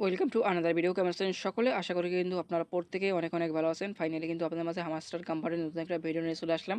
Welcome to another video. কেমন আছেন সকলে? আশা করি কিন্তু আপনারা প্রত্যেকেই অনেক অনেক ভালো আছেন। ফাইনালি কিন্তু আপনাদের মাঝে হামাস্টার কোম্পানির নতুন একটা ভিডিও নিয়ে চলে আসলাম।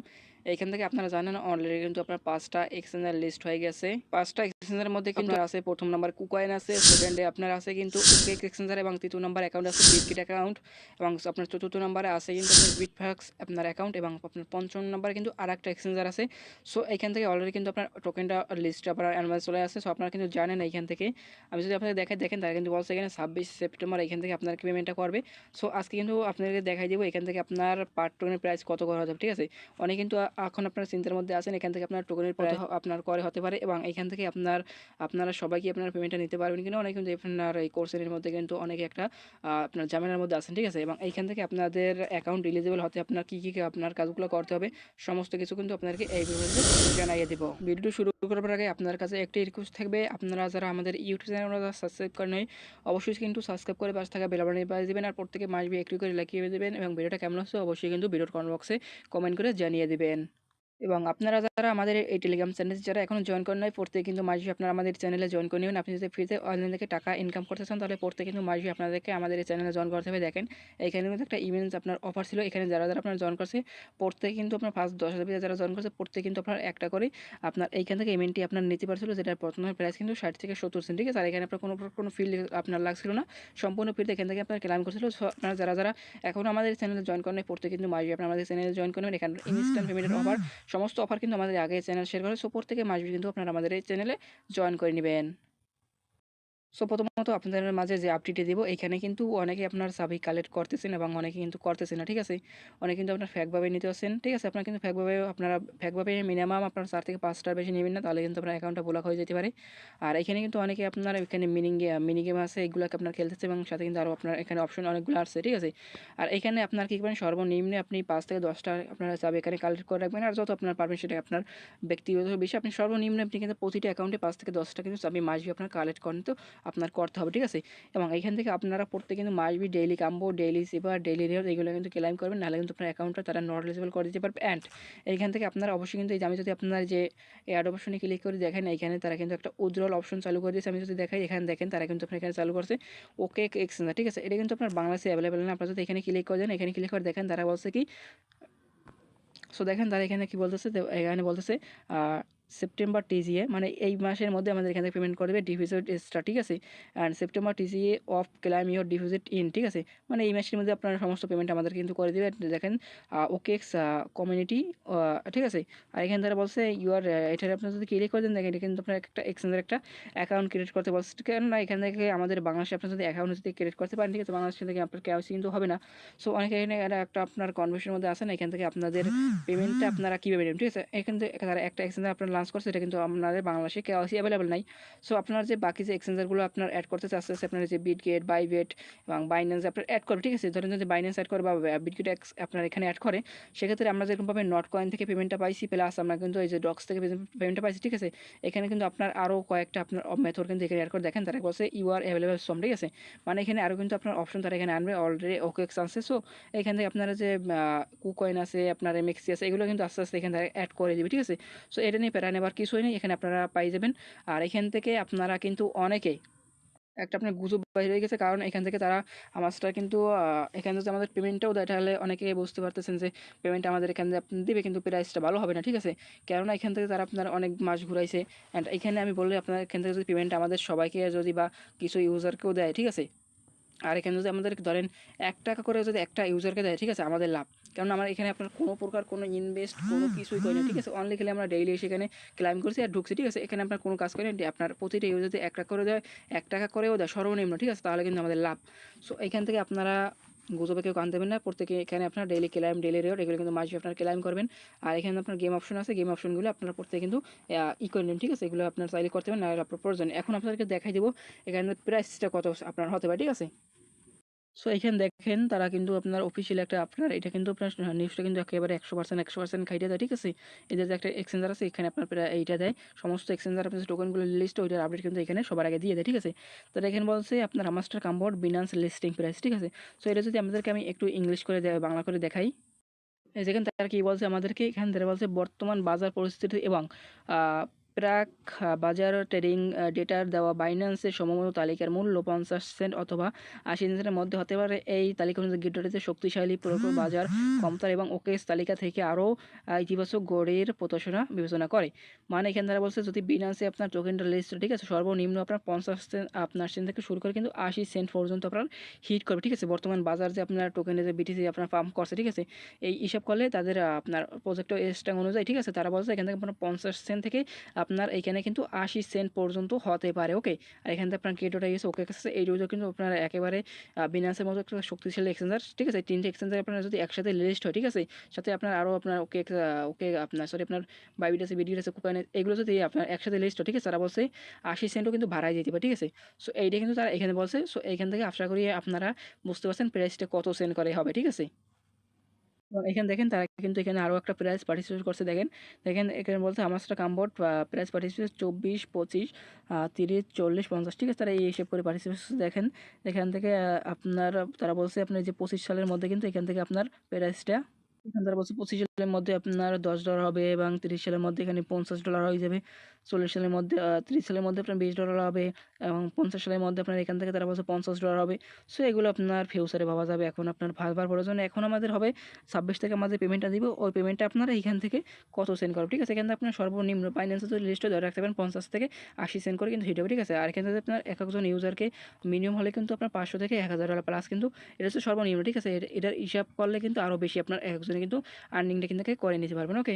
এইখান থেকে আপনারা জানেন অলরেডি কিন্তু আপনার 5টা এক্সচেঞ্জের লিস্ট হয়ে গেছে। 5টা এক্সচেঞ্জের মধ্যে কিন্তু আপনার আছে প্রথম নাম্বার কুকয়েন আছে, সেকেন্ডে আপনার আছে কিন্তু ওকেক এক্সচেঞ্জার এবং তৃতীয় নাম্বার অ্যাকাউন্ট আছে বিটকিট অ্যাকাউন্ট এবং আপনার চতুর্থ নাম্বারে আছে কিন্তু আপনার বিটফ্যাক্স আপনার অ্যাকাউন্ট এবং আপনার পঞ্চম নাম্বারে কিন্তু আরেকটা এক্সচেঞ্জার আছে। সো এইখান থেকে অলরেডি কিন্তু আপনার টোকেনটা লিস্টে আপনার অ্যানভাইস চলে আসে। সো আপনারা কিন্তু জানেন এইখান থেকে আমি যদি আপনাদের দেখেন তারা কিন্তু বলছে এখানে 26 সেপ্টেম্বর এখান থেকে আপনার পেমেন্টটা করবে। সো আজকে কিন্তু আপনাদেরকে দেখাই দেবো এখান থেকে আপনার পার টোকেনের প্রাইস কত করা হতে পারে, ঠিক আছে? অনেক কিন্তু এখন আপনার চিন্তার মধ্যে আছেন এখান থেকে আপনার টোকেনের প্রাইস আপনার করে হতে পারে এবং এখান থেকে আপনারা সবাই কি আপনার পেমেন্টটা নিতে পারবেন কিনা, অনেক কিন্তু আপনার এই কোর্সের মধ্যে কিন্তু অনেকে একটা আপনার ঝামেলার মধ্যে আছেন, ঠিক আছে? এবং এইখান থেকে আপনাদের অ্যাকাউন্ট এলিজিবল হতে আপনার কী কী আপনার কাজগুলো করতে হবে সমস্ত কিছু কিন্তু আপনাদেরকে এই ভিডিওতে জানাইয়ে দেবো। ভিডিও শুরু করার আগে আপনার কাছে একটি রিকোয়েস্ট থাকবে, আপনারা যারা আমাদের ইউটিউব চ্যানেল সাবস্ক্রাইব করেন নাই অবশ্যই কিন্তু সাবস্ক্রাইব করে পাশে থাকা বেল বাটনে বাজিয়ে দেবেন আর প্রত্যেকে মাসবি একটু করে লাগিয়ে দেবেন এবং ভিডিওটা কেমন হচ্ছে অবশ্যই কিন্তু ভিডিওর কমেন্ট বক্সে কমেন্ট করে জানিয়ে দেবেন। এবং আপনারা যারা আমাদের এই টেলিগ্রাম চ্যানেল যারা এখনও জয়েন করেন নাই প্রত্যেকে কিন্তু মাসবি আপনারা আমাদের চ্যানেলে জয়েন করে নেবেন। আপনি যদি ফ্রিতে অনলাইন থেকে টাকা ইনকাম করতে চান তাহলে প্রত্যেকে কিন্তু মাসবি আপনাদেরকে আমাদের এই চ্যানেলে জয়েন করতে হবে। দেখেন এইখানে কিন্তু একটা ইভেন্টস আপনার অফার ছিল, এখানে যারা যারা আপনারা জয়েন করছে প্রত্যেকে কিন্তু আপনার ফার্স্ট 10,000 যারা জয়েন করছে প্রত্যেকে কিন্তু আপনার একটা করে আপনার এইখান থেকে ইভেন্টটি আপনার নিতে পারছিল, যেটার প্রথমে প্রাইস কিন্তু 60 থেকে 70 সেন্ট, ঠিক আছে? আর এখানে আপনার কোনো ফিল আপনার লাগছিল না, সম্পূর্ণ ফ্রিতে এখান থেকে আপনার ক্লেম করছিল। সো আপনারা যারা যারা এখনও আমাদের চ্যানেলে জয়েন করেন নাই প্রত্যেকে কিন্তু মাসবি আপনার আমাদের চ্যানেলে জয়েন করবেন। এখানে ইনস্ট্যান্ট পেমেন্টের অফার সমস্ত অফার কিন্তু আমাদের আগে চ্যানেল শেয়ার করে। সো প্রত্যেকে মাসবি কিন্তু আপনারা আমাদের এই চ্যানেলে জয়েন করে নেবেন। সো প্রথমত আপনাদের মাঝে যে আপডেটটি দেবো এখানে কিন্তু অনেকে আপনার সাবি কালেক্ট করতেছেন এবং অনেকে কিন্তু করতেছেন না, ঠিক আছে? অনেকে কিন্তু আপনার ফ্যাকভাবে নিতে আসছেন, ঠিক আছে? আপনারা কিন্তু ফ্যাকভাবে মিনিমাম আপনার 4 থেকে 5টার বেশি নেবেন না, তাহলে কিন্তু আপনার অ্যাকাউন্টটা ব্লক হয়ে যেতে পারে। আর এখানে কিন্তু অনেকে আপনার এখানে মিনি গেম আছে এগুলোকে আপনার খেলতেছে এবং সাথে কিন্তু আরও আপনার এখানে অপশন অনেকগুলো আসছে, ঠিক আছে? আর এখানে আপনার কী করবেন, সর্বনিম্নে আপনি 5 থেকে 10টা আপনার চাবি এখানে কালেক্ট করে রাখবেন আর যত আপনার পারবেন সেটা আপনার ব্যক্তিগত বিষয়। আপনি সর্বনিম্ন আপনি কিন্তু প্রতিটা অ্যাকাউন্টে 5 থেকে 10টা কিন্তু চাবি মাসবি আপনার কালেক্ট করেন তো আপনার করতে হবে, ঠিক আছে? এবং এইখান থেকে আপনারা প্রত্যেকে কিন্তু মাসবি daily combo, daily cipher, daily reward এগুলো কিন্তু ক্লেম করবেন, নাহলে কিন্তু আপনার অ্যাকাউন্টটা তারা নট এলিজিবল করে দিতে পারবে। অ্যান্ড এইখান থেকে আপনারা অবশ্যই কিন্তু এই যে আমি যদি আপনার যে অ্যাড অপশনে ক্লিক করে দেখেন এইখানে তারা কিন্তু একটা উজ্জ্বল অপশন চালু করে দিয়েছে। আমি যদি দেখাই এখানে দেখেন তারা কিন্তু আপনার এখানে চালু করছে ওকে এক্সচেঞ্জার, ঠিক আছে? এটা কিন্তু আপনার বাংলাদেশে অ্যাভেলেবেল না। আপনারা যদি এখানে ক্লিক করে দেন, এখানে ক্লিক করে দেখেন তারা বলছে কি, সো দেখেন তারা এখানে কি বলতেছে, এখানে বলতেছে সেপ্টেম্বর টিজিএ মানে এই মাসের মধ্যে আমাদের এখান থেকে পেমেন্ট করবে ডিপোজিট এক্সট্রা, ঠিক আছে? And September TGA of claim your deposit in, ঠিক আছে? মানে এই মাসের মধ্যে আপনারা সমস্ত পেমেন্ট আমাদের কিন্তু করে দেবে। দেখেন ওকেক্স কমিউনিটি, ঠিক আছে? আর এখানে তারা বলছে ইউর এটার আপনার যদি ক্লিক করে দেন দেখেন এটা কিন্তু আপনার একটা এক্সচেঞ্জের একটা অ্যাকাউন্ট ক্রিয়েট করতে বলছে, কেননা এখান থেকে আমাদের বাংলাদেশে আপনার যদি অ্যাকাউন্ট যদি ক্রিয়েট করতে পারেন, ঠিক আছে? বাংলাদেশ থেকে আপনার কেওয়াইসি কিন্তু হবে না। সো অনেকে এখানে একটা আপনার কনভার্সের মধ্যে আসেন, এখান থেকে আপনাদের পেমেন্টটা আপনারা কীভাবে নেবেন, ঠিক আছে? এখান থেকে তারা একটা এক্সচেঞ্জার আপনার লঞ্চ করছে, এটা কিন্তু আপনাদের বাংলাদেশে কেওয়াইসি অ্যাভেলেবল নাই। সো আপনার যে বাকি যে এক্সচেঞ্জারগুলো আপনার অ্যাড করতে চাচ্ছে আপনার যে বিটগেট, বাইবেট এবং বাইন্যান্স আপনার অ্যাড করবে, ঠিক আছে? ধরেন যদি বাইন্যান্স অ্যাড করে বা বিটগেট আপনার এখানে অ্যাড করে, সেক্ষেত্রে আমরা যেরকমভাবে নট কয়েন থেকে পেমেন্টটা পাইছি প্লাস আমরা কিন্তু এই যে ডক্স থেকে পেমেন্টটা পাইছি, ঠিক আছে? এখানে কিন্তু আপনার আরও কয়েকটা আপনার মেথড কিন্তু এখানে অ্যাড করে দেখেন তারা বলছে ইউ আর অ্যাভেলেবল সম, ঠিক আছে? মানে এখানে আরও কিন্তু আপনার অপশন তারা এখানে আনবে, অলরেডি ওকেক্স আছে। সো এখান থেকে আপনারা যে কুকয়েন আছে আপনার এমএক্সি আছে এগুলো কিন্তু আস্তে আস্তে এখান থেকে অ্যাড করে দিবে, ঠিক আছে? সো এটা নিয়ে প্যারা নেবার কিছুই নেই, এখানে আপনারা পাই যাবেন। আর এখান থেকে আপনারা কিন্তু অনেকেই একটা আপনার গুজব বাইরে হয়ে গেছে, কারণ এখান থেকে তারা আমারটা কিন্তু এখানে যদি আমাদের পেমেন্টটাও দেয় তাহলে অনেকেই বুঝতে পারতেছেন যে পেমেন্ট আমাদের এখান থেকে আপনি দিবে কিন্তু প্রাইসটা ভালো হবে না, ঠিক আছে? কেননা এখান থেকে তারা আপনার অনেক মাস ঘুরাইছে। অ্যান্ড এখানে আমি বললে আপনার এখান থেকে যদি পেমেন্ট আমাদের সবাইকে যদি বা কিছু ইউজারকেও দেয়, ঠিক আছে? আর এখানে যদি আমাদের ধরেন 1 টাকা করে যদি একটা ইউজারকে দেয়, ঠিক আছে? আমাদের লাভ, কারণ আমার এখানে আপনার কোনো প্রকার কোনো ইনভেস্ট কোনো কিছুই করি না, ঠিক আছে? অনলি খেলে আমরা ডেইলি সেখানে ক্লাইম করছি আর ঢুকছি, ঠিক আছে? এখানে আপনার কোনো কাজ করি না। আপনার প্রতিটা ইউজার যদি 1 টাকা করে দেয়, 1 টাকা করেও দেয় সর্বনিম্ন, ঠিক আছে? তাহলে কিন্তু আমাদের লাভ। সো এখান থেকে আপনারা গুজবে কেউ কান দেবেন না, প্রত্যেকে এখানে আপনার ডেইলি ক্লাইম, ডেইলি রেওয়ার্ড এগুলো কিন্তু মাসে আপনার ক্লাইম করবেন। আর এখানে আপনার গেম অপশন আছে, গেম অপশনগুলো আপনারা প্রত্যেকে কিন্তু করে নেন, ঠিক আছে? এগুলো আপনার চাইলে করতে পারেন, না আপনার প্রয়োজন। এখন আপনাদেরকে দেখাই দেবো এখানে প্রাইসটা কত আপনার হতে পারে, ঠিক আছে? সো এখানে দেখেন তারা কিন্তু আপনার অফিসিয়াল একটা আপনার এটা কিন্তু আপনার নিউজটা কিন্তু একেবারে 100% খাইটা দেয়, ঠিক আছে? এদের যে একটা এক্সচেঞ্জার আছে এখানে আপনার প্রায় এইটা দেয়, সমস্ত এক্সচেঞ্জার আপনার যে টোকেনগুলো লিস্ট ওইটার আপডেট কিন্তু এখানে সবার আগে দিয়ে দেয়, ঠিক আছে? তো এখানে বলছে আপনার মাস্টার কাম্বোর্ড বিনান্স লিস্টিং প্রাইস, ঠিক আছে? সো এটা যদি আমাদেরকে আমি একটু ইংলিশ করে বাংলা করে দেখাই, এই যেখানে তারা কি বলছে আমাদেরকে, এখানে তারা বলছে বর্তমান বাজার পরিস্থিতি এবং প্রাক বাজার ট্রেডিং ডেটার দেওয়া বাইন্যান্সের সমমূল্য তালিকার মূল্য 50 সেন্ট অথবা 80 সেন্টের মধ্যে হতে পারে। এই তালিকা অনুযায়ী গেটওয়েতে শক্তিশালী প্রকল্প বাজার ক্ষমতার এবং ওকেস তালিকা থেকে আরও ইতিবাচক গড়ের প্রত্যাশা বিবেচনা করে। মানে এখানে তারা বলছে যদি বিনান্সে আপনার টোকেনটা লিস্ট, ঠিক আছে, সর্বনিম্ন আপনার 50 সেন্ট আপনার সেন্ট থেকে শুরু করে কিন্তু 80 সেন্ট পর্যন্ত আপনার হিট করবে, ঠিক আছে। বর্তমান বাজার যে আপনার টোকেনে যে বিটিসি আপনার পাম্প করছে, ঠিক আছে, এই হিসাব করলে তাদের আপনার প্রজেক্ট স্ট্যাং অনুযায়ী, ঠিক আছে, তারা বলছে এখান থেকে আপনার 50 সেন্ট থেকে আপনার এইখানে কিন্তু 80 সেন্ট পর্যন্ত হতে পারে। ওকে, আর এখান থেকে আপনার গেটওটা গেছে ওকে কাছে, এই রোজও কিন্তু আপনার একেবারে বিনান্সের মতো একটা শক্তিশালী এক্সচেঞ্জার, ঠিক আছে। তিনটে এক্সচেঞ্জার আপনার যদি একসাথে লিস্ট হয়, ঠিক আছে, সাথে আপনার আরও আপনার ওকে ওকে আপনার সরি আপনার বাইবিট আছে, বিডিট আছে, কুপন, এগুলো যদি আপনার একসাথে লিস্ট হয়, ঠিক আছে, তারা বলছে 80 সেন্টও কিন্তু বাড়াই যেতে পারে, ঠিক আছে। সো এইটা কিন্তু তারা এখানে বলছে। সো এইখান থেকে আশা করি আপনারা বুঝতে পারছেন প্রাইসটা কত সেন্ট করে হবে, ঠিক আছে। এবং এখানে দেখেন তারা কিন্তু এখানে আরও একটা প্রাইস পার্টিসিপেট করছে, দেখেন দেখেন এখানে বলতে আমারটা কামবোর্ড প্রাইস পার্টিসিপেট 24, 25, 30, 40, 50, ঠিক আছে, তারা এই হিসেব করে পার্টিসিপেট দেখেন। এখান থেকে আপনার তারা বলছে আপনার যে 25 সালের মধ্যে কিন্তু এখান থেকে আপনার প্রাইসটা এখানে তারা বলছে 25 সালের মধ্যে আপনার $10 হবে এবং 30 সালের মধ্যে এখানে $50 হয়ে যাবে, 40 সালের মধ্যে 30 সালের মধ্যে আপনার $20 হবে এবং 50 সালের মধ্যে আপনার এখান থেকে তারা বলছে $50 হবে। সো এগুলো আপনার ফিউচারে ভাবা যাবে, এখন আপনার ভাবার প্রয়োজন। এখন আমাদের হবে 26 থেকে আমাদের পেমেন্টটা দিব, ওই পেমেন্টটা আপনারা এখান থেকে কত সেন্ড করবে, ঠিক আছে। এখানে আপনার সর্বনিম্ন ফাইন্যান্সে যদি লিস্টে ধরে রাখতে পারেন 50 থেকে 80 সেন্ট করে কিন্তু হিট হবে, ঠিক আছে। আর এখানে যদি আপনার এক একজন ইউজারকে মিনিমাম হলে কিন্তু আপনার 500 থেকে $1000 প্লাস কিন্তু এটা হচ্ছে সর্বনিম্ন, ঠিক আছে। এটার হিসাব করলে কিন্তু আরও বেশি আপনার একজনে কিন্তু আর্নিংটা কিন্তু করে নিতে পারবেন। ওকে,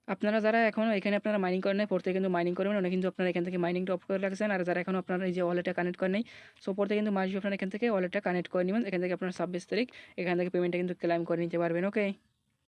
আপনারা যারা এখনও এখানে আপনারা মাইনিং করেন নাই, পড়তে কিন্তু মাইনিং করবেন, ওরা কিন্তু আপনারা এখান থেকে মাইনিংটা অফ করে রাখছেন। আর যারা এখনও আপনারা এই যে ওয়ালেটটা কানেক্ট করেন নাই, সো পড়তে কিন্তু মাসে আপনারা এখান থেকে ওয়ালেটটা কানেক্ট করে নেবেন। এখান থেকে আপনার 26 তারিখ এখান থেকে পেমেন্টটা কিন্তু ক্লেম করে নিতে পারবেন। ওকে।